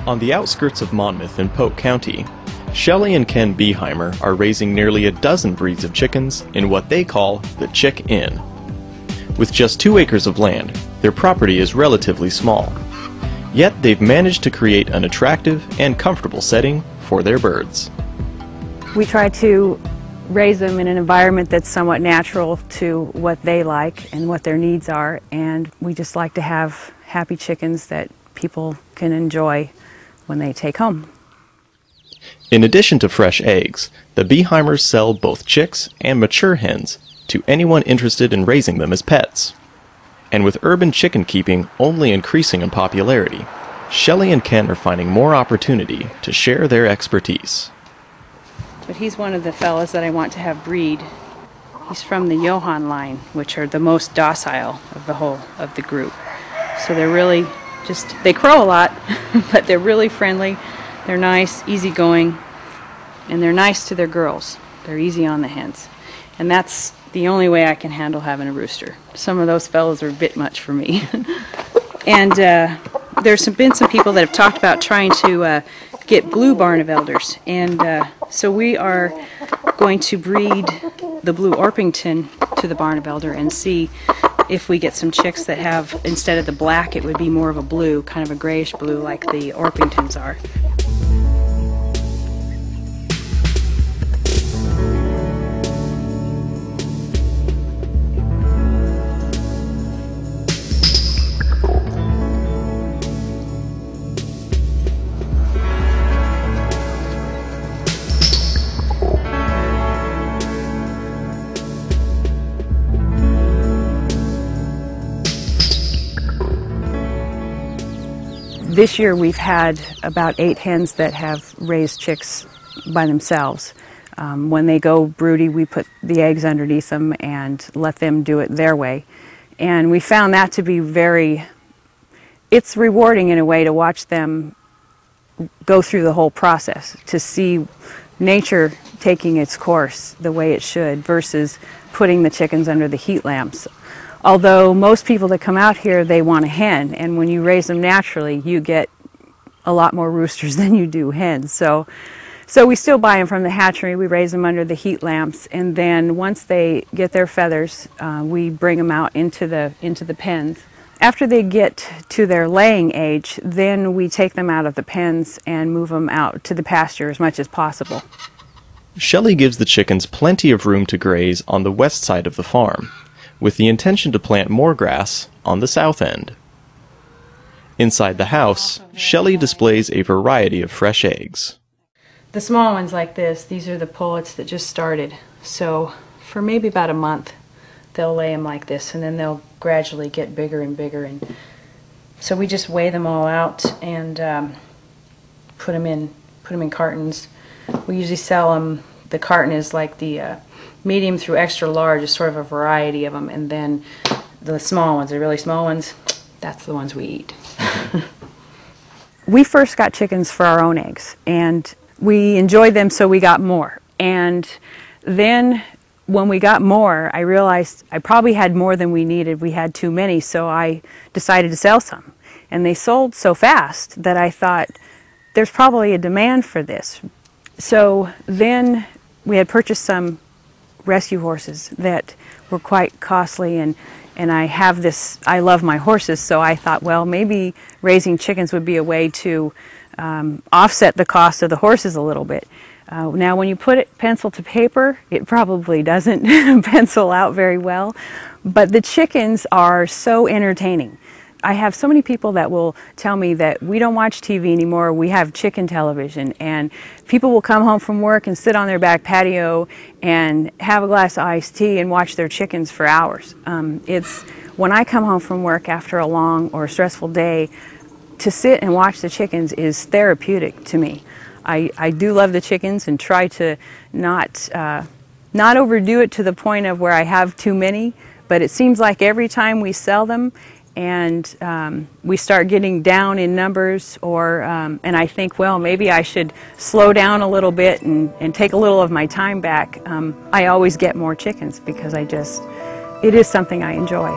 On the outskirts of Monmouth in Polk County, Shelley and Ken Beheimer are raising nearly a dozen breeds of chickens in what they call the Chick Inn. With just 2 acres of land, their property is relatively small. Yet they've managed to create an attractive and comfortable setting for their birds. We try to raise them in an environment that's somewhat natural to what they like and what their needs are, and we just like to have happy chickens that people can enjoy when they take home. In addition to fresh eggs, the Beheimers sell both chicks and mature hens to anyone interested in raising them as pets. And with urban chicken keeping only increasing in popularity, Shelley and Ken are finding more opportunity to share their expertise. But he's one of the fellas that I want to have breed. He's from the Johann line, which are the most docile of the group. So they're really they crow a lot, but they're really friendly. They're nice, easygoing, and they're nice to their girls. They're easy on the hens. And that's the only way I can handle having a rooster. Some of those fellows are a bit much for me. And there's been some people that have talked about trying to get blue Barnevelders. And so we are going to breed the blue Orpington to the Barnevelder and see if we get some chicks that have, instead of the black, it would be more of a blue, kind of a grayish blue like the Orpingtons are. This year we've had about 8 hens that have raised chicks by themselves. When they go broody, we put the eggs underneath them and let them do it their way. And we found that to be it's rewarding in a way to watch them go through the whole process, to see nature taking its course the way it should versus putting the chickens under the heat lamps. Although most people that come out here, they want a hen, and when you raise them naturally, you get a lot more roosters than you do hens. So we still buy them from the hatchery. We raise them under the heat lamps, and then once they get their feathers, we bring them out into the pens. After they get to their laying age, then we take them out of the pens and move them out to the pasture as much as possible. Shelley gives the chickens plenty of room to graze on the west side of the farm, with the intention to plant more grass on the south end. Inside the house, Shelley displays a variety of fresh eggs. The small ones like this, these are the pullets that just started. So for maybe about a month, they'll lay them like this, and then they'll gradually get bigger and bigger. And so we just weigh them all out and put them in cartons. We usually sell them. The carton is like the medium through extra large, is sort of a variety of them, and then the small ones, the really small ones, that's the ones we eat. We first got chickens for our own eggs, and we enjoyed them, so we got more. And then when we got more, I realized I probably had more than we needed. We had too many, so I decided to sell some. And they sold so fast that I thought, there's probably a demand for this. So then we had purchased some rescue horses that were quite costly, and I love my horses, so I thought, well, maybe raising chickens would be a way to offset the cost of the horses a little bit. Now when you put it pencil to paper, it probably doesn't pencil out very well, but the chickens are so entertaining. I have so many people that will tell me that we don't watch TV anymore, we have chicken television, and people will come home from work and sit on their back patio and have a glass of iced tea and watch their chickens for hours. When I come home from work after a long or stressful day, to sit and watch the chickens is therapeutic to me. I do love the chickens and try to not overdo it to the point of where I have too many, but it seems like every time we sell them and we start getting down in numbers, and I think, well, maybe I should slow down a little bit and take a little of my time back, I always get more chickens because it is something I enjoy.